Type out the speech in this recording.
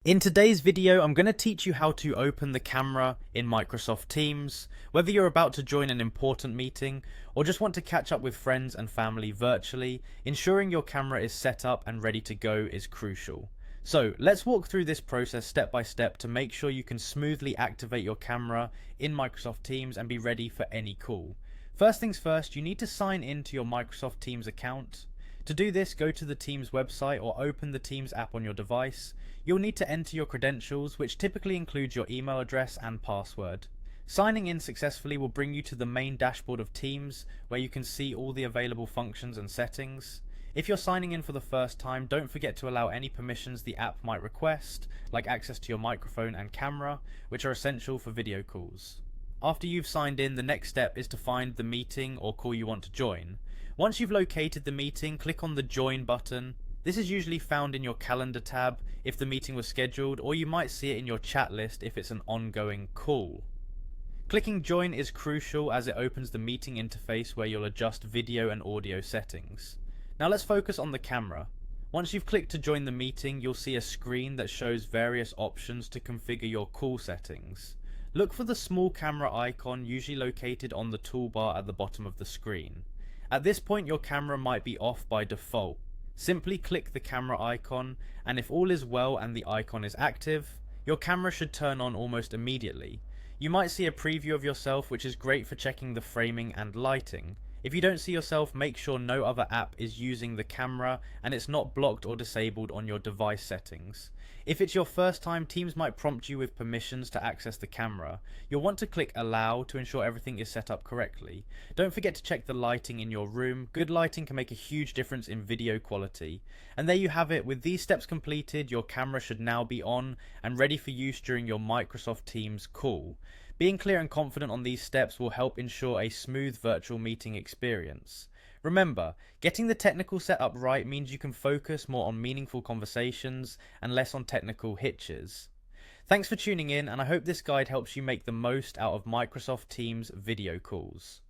In today's video, I'm going to teach you how to open the camera in Microsoft Teams, whether you're about to join an important meeting or just want to catch up with friends and family virtually. Ensuring your camera is set up and ready to go is crucial. So let's walk through this process step by step to make sure you can smoothly activate your camera in Microsoft Teams and be ready for any call. First things first, you need to sign into your Microsoft Teams account. To do this, go to the Teams website or open the Teams app on your device. You'll need to enter your credentials, which typically includes your email address and password. Signing in successfully will bring you to the main dashboard of Teams, where you can see all the available functions and settings. If you're signing in for the first time, don't forget to allow any permissions the app might request, like access to your microphone and camera, which are essential for video calls. After you've signed in, the next step is to find the meeting or call you want to join. Once you've located the meeting, click on the Join button. This is usually found in your Calendar tab if the meeting was scheduled, or you might see it in your chat list if it's an ongoing call. Clicking Join is crucial as it opens the meeting interface where you'll adjust video and audio settings. Now let's focus on the camera. Once you've clicked to join the meeting, you'll see a screen that shows various options to configure your call settings. Look for the small camera icon, usually located on the toolbar at the bottom of the screen. At this point, your camera might be off by default. Simply click the camera icon, and if all is well and the icon is active, your camera should turn on almost immediately. You might see a preview of yourself, which is great for checking the framing and lighting. If you don't see yourself, make sure no other app is using the camera and it's not blocked or disabled on your device settings. If it's your first time, Teams might prompt you with permissions to access the camera. You'll want to click Allow to ensure everything is set up correctly. Don't forget to check the lighting in your room. Good lighting can make a huge difference in video quality. And there you have it. With these steps completed, your camera should now be on and ready for use during your Microsoft Teams call. Being clear and confident on these steps will help ensure a smooth virtual meeting experience. Remember, getting the technical setup right means you can focus more on meaningful conversations and less on technical hitches. Thanks for tuning in, and I hope this guide helps you make the most out of Microsoft Teams video calls.